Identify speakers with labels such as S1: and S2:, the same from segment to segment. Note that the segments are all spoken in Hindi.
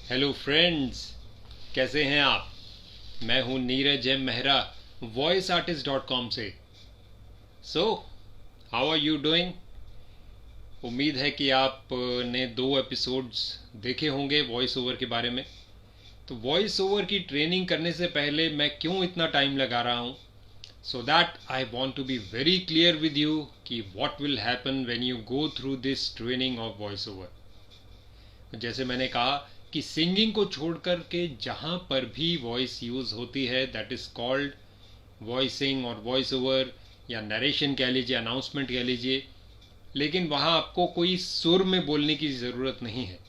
S1: हेलो फ्रेंड्स, कैसे हैं आप। मैं हूं नीरज एम मेहरा, voiceartist.com से। So how are you doing. उम्मीद है कि आपने 2 एपिसोड्स देखे होंगे वॉइस ओवर के बारे में। तो वॉइस ओवर की ट्रेनिंग करने से पहले मैं क्यों इतना टाइम लगा रहा हूं, so that I want to be very clear with you कि what will happen when you go through this training of voice over. जैसे मैंने कहा कि सिंगिंग को छोड़कर के जहाँ पर भी वॉइस यूज़ होती है दैट इज़ कॉल्ड वॉइसिंग और वॉइस ओवर, या नरेशन कह लीजिए, अनाउंसमेंट कह लीजिए। लेकिन वहाँ आपको कोई सुर में बोलने की ज़रूरत नहीं है।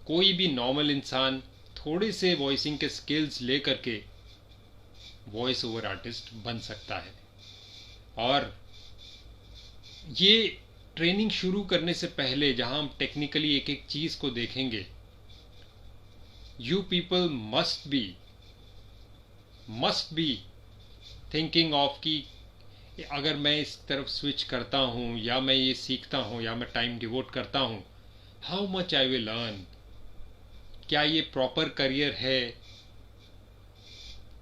S1: कोई भी नॉर्मल इंसान थोड़े से वॉइसिंग के स्किल्स ले करके वॉइस ओवर आर्टिस्ट बन सकता है। और ये ट्रेनिंग शुरू करने से पहले जहाँ हम टेक्निकली एक एक चीज़ को देखेंगे, you people must be thinking of कि अगर मैं इस तरफ स्विच करता हूँ या मैं ये सीखता हूँ या मैं टाइम डिवोट करता हूँ, how much I will learn, क्या ये प्रॉपर करियर है,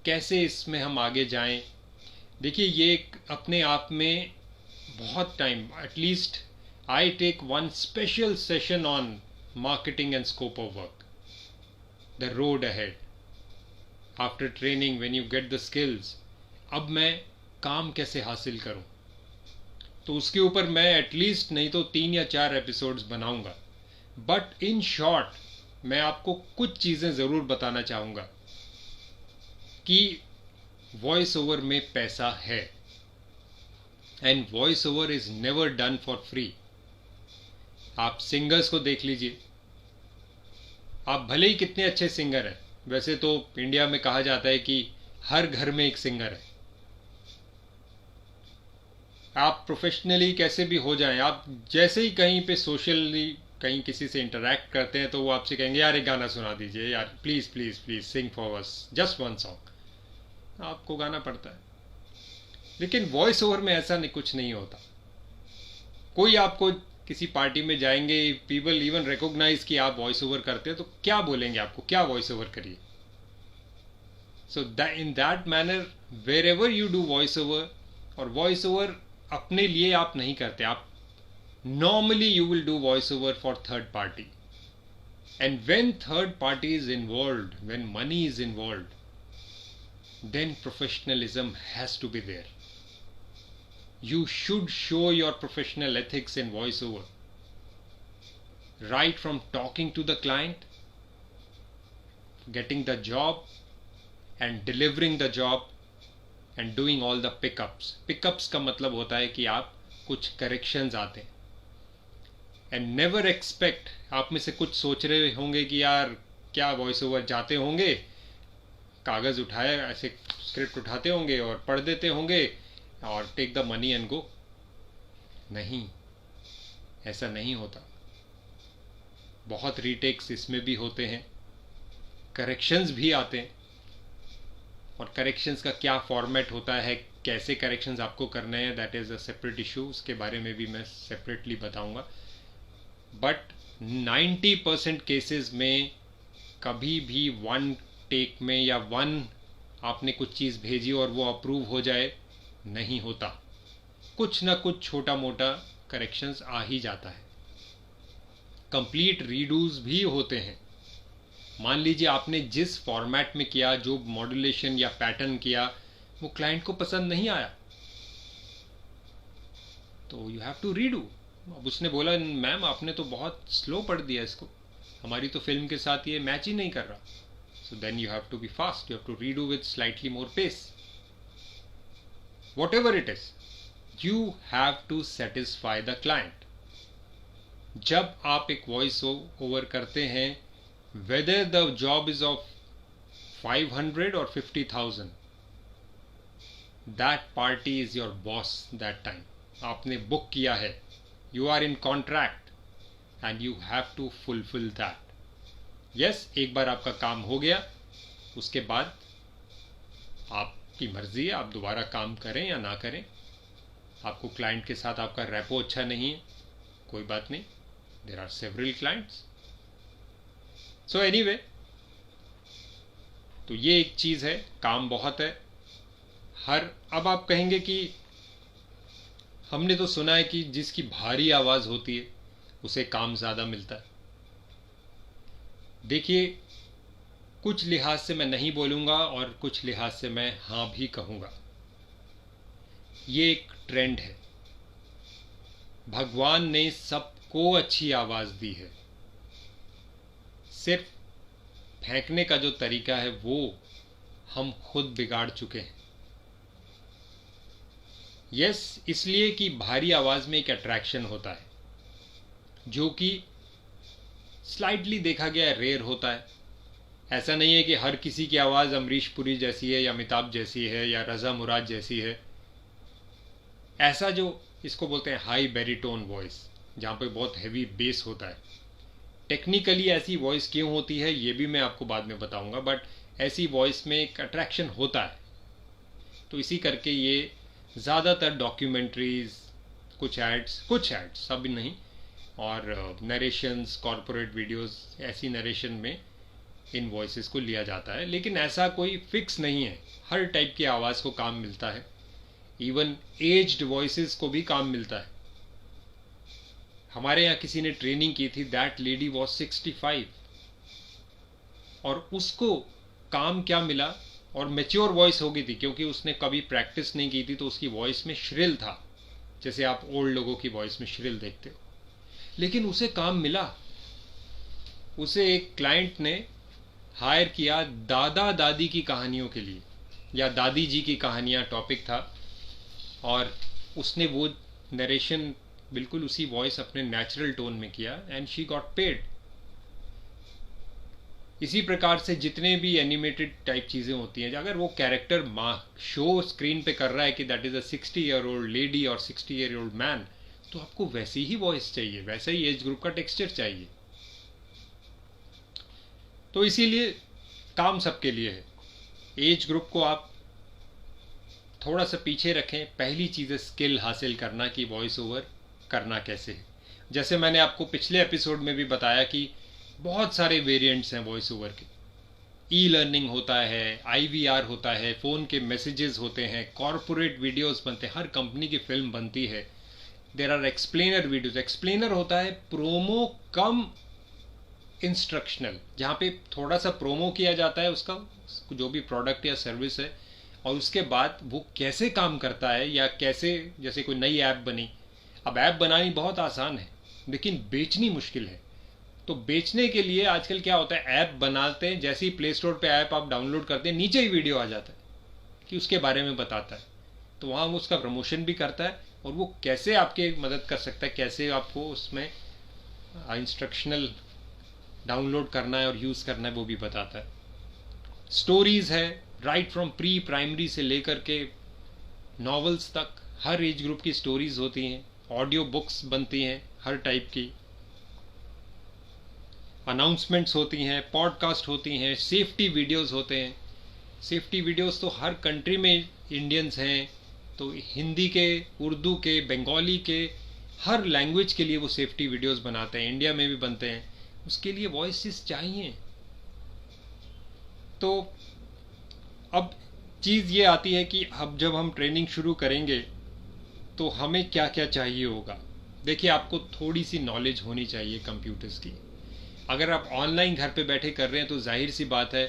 S1: कैसे इसमें हम आगे जाएं। देखिए, ये अपने आप में बहुत time, at least I take one special session on marketing and scope of work, the road ahead after training when you get the skills. अब मैं काम कैसे हासिल करूं, तो उसके ऊपर मैं एटलीस्ट नहीं तो 3 या 4 एपिसोड्स बनाऊंगा। बट इन शॉर्ट मैं आपको कुछ चीज़ें ज़रूर बताना चाहूँगा कि वॉइस ओवर में पैसा है, and voice over is never done for free. आप सिंगर्स को देख लीजिए, आप भले ही कितने अच्छे सिंगर हैं, वैसे तो इंडिया में कहा जाता है कि हर घर में एक सिंगर है। आप प्रोफेशनली कैसे भी हो जाएं, आप जैसे ही कहीं पे सोशली कहीं किसी से इंटरेक्ट करते हैं तो वो आपसे कहेंगे यार एक गाना सुना दीजिए यार, please please please sing for us just one song. आपको गाना पड़ता है। लेकिन वॉइस ओवर में ऐसा नहीं, कुछ नहीं होता। कोई आपको किसी पार्टी में जाएंगे, पीपल इवन रिकॉग्नाइज कि आप वॉइस ओवर करते हैं, तो क्या बोलेंगे आपको, क्या वॉइस ओवर करिए। So in that manner wherever you do voice over, और वॉइस ओवर अपने लिए आप नहीं करते, आप normally you will do voiceover for third party, and when third party is involved, when money is involved, then professionalism has to be there. You should show your professional ethics in voiceover, right from talking to the client, getting the job and delivering the job and doing all the pickups का मतलब होता है कि आप कुछ corrections आते हैं। एंड नेवर एक्सपेक्ट, आप में से कुछ सोच रहे होंगे कि यार क्या वॉइस ओवर जाते होंगे, कागज़ उठाए ऐसे स्क्रिप्ट उठाते होंगे और पढ़ देते होंगे और take the money and go. नहीं, ऐसा नहीं होता। बहुत रीटेक्स इसमें भी होते हैं, करेक्शंस भी आते हैं, और करेक्शंस का क्या फॉर्मेट होता है, कैसे करेक्शंस आपको करने हैं, that is a separate issue, उसके बारे में भी मैं सेपरेटली बताऊंगा। बट 90% केसेस में कभी भी वन टेक में या वन आपने कुछ चीज़ भेजी और वो अप्रूव हो जाए, नहीं होता। कुछ ना कुछ छोटा मोटा करेक्शंस आ ही जाता है। कंप्लीट रीडूज भी होते हैं। मान लीजिए आपने जिस फॉर्मेट में किया, जो मॉड्यूलेशन या पैटर्न किया, वो क्लाइंट को पसंद नहीं आया, तो यू हैव टू रीडू। अब उसने बोला मैम आपने तो बहुत स्लो पढ़ दिया इसको, हमारी तो फिल्म के साथ ये मैच ही नहीं कर रहा। So then you have to be fast, you have to redo with slightly more pace. Whatever it is, you have to satisfy the client. जब आप एक वॉइस ओवर करते हैं, whether the job is of 500 और 50,000, that party is your boss that time. आपने बुक किया है, you are in contract and you have to fulfill that. yes, एक बार आपका काम हो गया, उसके बाद आपकी मर्जी है, आप दोबारा काम करें या ना करें। आपको क्लाइंट के साथ आपका रेपो अच्छा नहीं है, कोई बात नहीं, there are several clients. So anyway, तो ये एक चीज़ है, काम बहुत है। अब आप कहेंगे कि हमने तो सुना है कि जिसकी भारी आवाज़ होती है उसे काम ज़्यादा मिलता है। देखिए, कुछ लिहाज से मैं नहीं बोलूँगा और कुछ लिहाज से मैं हाँ भी कहूँगा। ये एक ट्रेंड है। भगवान ने सबको अच्छी आवाज़ दी है, सिर्फ फेंकने का जो तरीका है वो हम खुद बिगाड़ चुके हैं। यस, इसलिए कि भारी आवाज़ में एक अट्रैक्शन होता है जो कि स्लाइटली देखा गया रेयर होता है। ऐसा नहीं है कि हर किसी की आवाज़ अमरीश पुरी जैसी है या अमिताभ जैसी है या रज़ा मुराद जैसी है। ऐसा जो इसको बोलते हैं हाई बैरिटोन वॉइस, जहाँ पे बहुत हैवी बेस होता है, टेक्निकली ऐसी वॉइस क्यों होती है ये भी मैं आपको बाद में बताऊंगा, बट ऐसी वॉइस में एक अट्रैक्शन होता है। तो इसी करके ये ज़्यादातर डॉक्यूमेंट्रीज, कुछ एड्स सब नहीं, और नरेशंस, कॉरपोरेट वीडियोस, ऐसी नरेशन में इन वॉइसेस को लिया जाता है। लेकिन ऐसा कोई फिक्स नहीं है, हर टाइप की आवाज़ को काम मिलता है। इवन एज्ड वॉइसेस को भी काम मिलता है। हमारे यहाँ किसी ने ट्रेनिंग की थी, दैट लेडी वॉज 65 और उसको काम क्या मिला, और मेच्योर वॉइस हो गई थी क्योंकि उसने कभी प्रैक्टिस नहीं की थी, तो उसकी वॉइस में श्रिल था, जैसे आप ओल्ड लोगों की वॉइस में श्रिल देखते हो। लेकिन उसे काम मिला। उसे एक क्लाइंट ने हायर किया दादा दादी की कहानियों के लिए, या दादी जी की कहानियाँ टॉपिक था, और उसने वो नरेशन बिल्कुल उसी वॉइस अपने नेचुरल टोन में किया एंड शी गॉट पेड। इसी प्रकार से जितने भी एनिमेटेड टाइप चीज़ें होती हैं, अगर वो कैरेक्टर शो स्क्रीन पे कर रहा है कि that is a 60-year-old lady और 60-year-old मैन, तो आपको वैसी ही वॉइस चाहिए, वैसा ही एज ग्रुप का टेक्सचर चाहिए। तो इसीलिए काम सबके लिए है। एज ग्रुप को आप थोड़ा सा पीछे रखें। पहली चीज़ है स्किल हासिल करना कि वॉइस ओवर करना कैसे है। जैसे मैंने आपको पिछले एपिसोड में भी बताया कि बहुत सारे वेरिएंट्स हैं वॉइस ओवर के। ई लर्निंग होता है, IVR होता है, फ़ोन के मैसेजेस होते हैं, कॉरपोरेट वीडियोस बनते हैं, हर कंपनी की फिल्म बनती है। There are explainer videos. Explainer होता है प्रोमो कम इंस्ट्रक्शनल, जहाँ पे थोड़ा सा प्रोमो किया जाता है उसका, जो भी प्रोडक्ट या सर्विस है, और उसके बाद वो कैसे काम करता है, या कैसे, जैसे कोई नई ऐप बनी। अब ऐप बनानी बहुत आसान है लेकिन बेचनी मुश्किल है। तो बेचने के लिए आजकल क्या होता है, ऐप बनाते हैं, जैसे ही प्ले स्टोर पे ऐप आप डाउनलोड करते हैं नीचे ही वीडियो आ जाता है कि उसके बारे में बताता है। तो वहाँ वो उसका प्रमोशन भी करता है और वो कैसे आपके मदद कर सकता है, कैसे आपको उसमें इंस्ट्रक्शनल डाउनलोड करना है और यूज़ करना है वो भी बताता है। स्टोरीज़ है, राइट फ्रॉम प्री प्राइमरी से लेकर के नॉवेल्स तक, हर एज ग्रुप की स्टोरीज़ होती हैं। ऑडियो बुक्स बनती हैं हर टाइप की, अनाउंसमेंट्स होती हैं, पॉडकास्ट होती हैं, सेफ्टी वीडियोस होते हैं। सेफ्टी वीडियोस तो हर कंट्री में इंडियंस हैं, तो हिंदी के, उर्दू के, बंगाली के, हर लैंग्वेज के लिए वो सेफ्टी वीडियोस बनाते हैं। इंडिया में भी बनते हैं, उसके लिए वॉइसेस चाहिए। तो अब चीज़ ये आती है कि अब जब हम ट्रेनिंग शुरू करेंगे तो हमें क्या क्या चाहिए होगा। देखिए, आपको थोड़ी सी नॉलेज होनी चाहिए कंप्यूटर्स की। अगर आप ऑनलाइन घर पे बैठे कर रहे हैं तो जाहिर सी बात है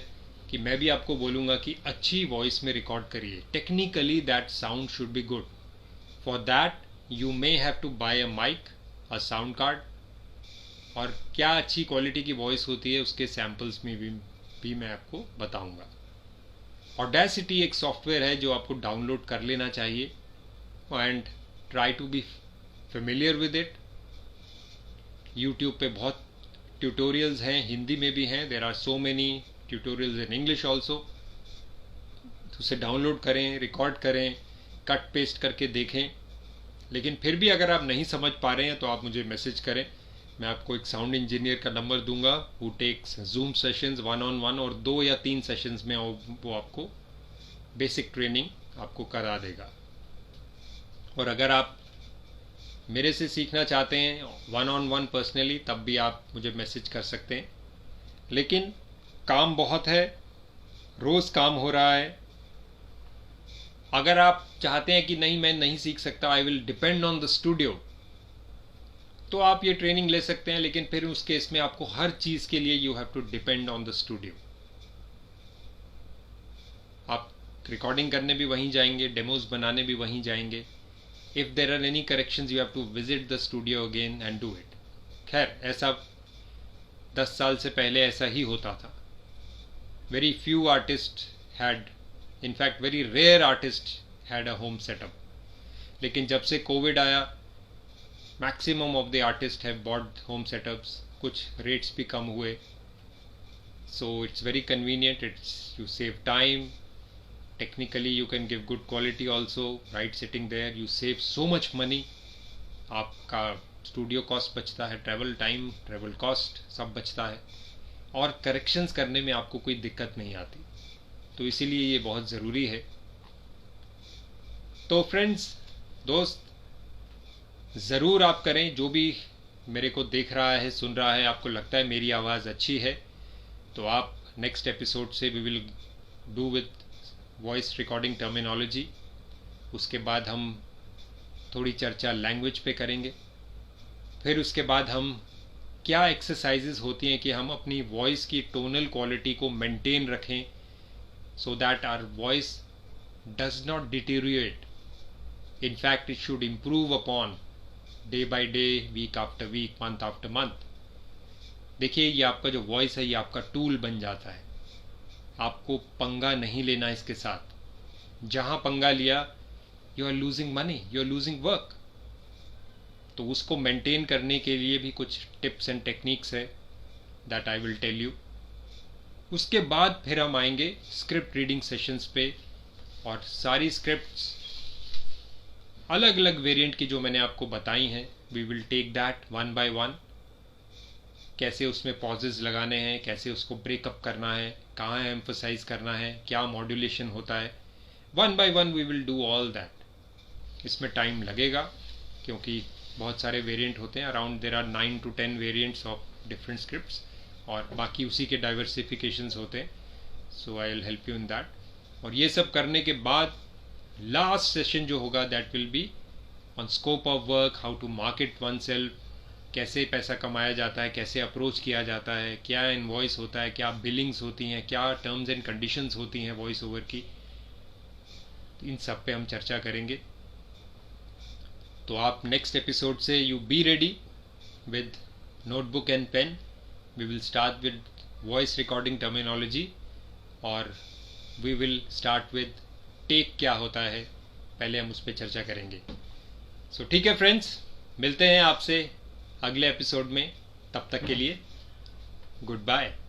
S1: कि मैं भी आपको बोलूँगा कि अच्छी वॉइस में रिकॉर्ड करिए। Technically that sound should be good. For that you may have to buy a mic, a sound card, और क्या अच्छी क्वालिटी की वॉइस होती है उसके सैम्पल्स में भी मैं आपको बताऊंगा। ऑडेसिटी एक सॉफ्टवेयर है जो आपको डाउनलोड कर लेना चाहिए and try to be familiar with it. YouTube पे बहुत ट्यूटोरियल्स हैं, हिंदी में भी हैं। There are so many tutorials in English also. उसे डाउनलोड करें, रिकॉर्ड करें, कट पेस्ट करके देखें। लेकिन फिर भी अगर आप नहीं समझ पा रहे हैं तो आप मुझे मैसेज करें। मैं आपको एक साउंड इंजीनियर का नंबर दूंगा who takes zoom sessions 1-on-1, और 2 या 3 सेशंस में वो आपको बेसिक ट्रेनिंग आपको करा देगा। और अगर आप मेरे से सीखना चाहते हैं 1-on-1 पर्सनली, तब भी आप मुझे मैसेज कर सकते हैं। लेकिन काम बहुत है, रोज़ काम हो रहा है। अगर आप चाहते हैं कि नहीं मैं नहीं सीख सकता, I will depend on the studio, तो आप ये ट्रेनिंग ले सकते हैं, लेकिन फिर उस केस में आपको हर चीज़ के लिए you have to depend on the studio. आप रिकॉर्डिंग करने भी वहीं जाएंगे, डेमोज बनाने भी वहीं जाएंगे। If there are any corrections you have to visit the studio again and do it. खैर, ऐसा 10 साल से पहले ऐसा ही होता था। Very few artist had, in fact very rare artist had a home setup. लेकिन जब से कोविड आया, maximum of the artist have bought home setups, कुछ रेट्स भी कम हुए। So it's very convenient, it's you save time, technically you can give good quality also, right? Sitting there you save so much money, आपका स्टूडियो कॉस्ट बचता है, ट्रैवल टाइम, ट्रैवल कॉस्ट सब बचता है, और करेक्शंस करने में आपको कोई दिक्कत नहीं आती। तो इसीलिए ये बहुत ज़रूरी है। तो फ्रेंड्स, दोस्त, ज़रूर आप करें। जो भी मेरे को देख रहा है, सुन रहा है, आपको लगता है मेरी आवाज़ अच्छी है, तो आप नेक्स्ट एपिसोड से we will do with voice recording terminology. उसके बाद हम थोड़ी चर्चा लैंग्वेज पे करेंगे। फिर उसके बाद हम क्या एक्सरसाइजेज होती हैं कि हम अपनी वॉइस की टोनल क्वालिटी को मेंटेन रखें, so that our voice does not deteriorate, in fact it should improve upon day by day, week after week, month after month. देखिए, ये आपका जो वॉइस है ये आपका टूल बन जाता है। आपको पंगा नहीं लेना इसके साथ। जहां पंगा लिया, you are losing money, you are losing work. तो उसको मेंटेन करने के लिए भी कुछ टिप्स एंड टेक्निक्स है, that I will tell you. उसके बाद फिर हम आएंगे स्क्रिप्ट रीडिंग सेशंस पे, और सारी स्क्रिप्ट्स अलग अलग वेरिएंट की जो मैंने आपको बताई हैं, we will take that one by one. कैसे उसमें पॉजेज लगाने हैं, कैसे उसको ब्रेकअप करना है, कहाँ एम्फसाइज करना है, क्या मॉड्यूलेशन होता है, one by one we will do all that. इसमें टाइम लगेगा क्योंकि बहुत सारे वेरिएंट होते हैं, around there are 9 to 10 variants of different scripts, और बाकी उसी के डाइवर्सिफिकेशंस होते हैं। So I will help you in that. और ये सब करने के बाद लास्ट सेशन जो होगा, that will be on scope of work, how to market oneself, कैसे पैसा कमाया जाता है, कैसे अप्रोच किया जाता है, क्या इनवॉइस होता है, क्या बिलिंग्स होती हैं, क्या टर्म्स एंड कंडीशंस होती हैं वॉइस ओवर की। इन सब पे हम चर्चा करेंगे। तो आप नेक्स्ट एपिसोड से you be ready with notebook and pen. We will start with voice recording terminology, और we will start with take क्या होता है, पहले हम उस पर चर्चा करेंगे। सो ठीक है फ्रेंड्स, मिलते हैं आपसे अगले एपिसोड में। तब तक के लिए गुड बाय।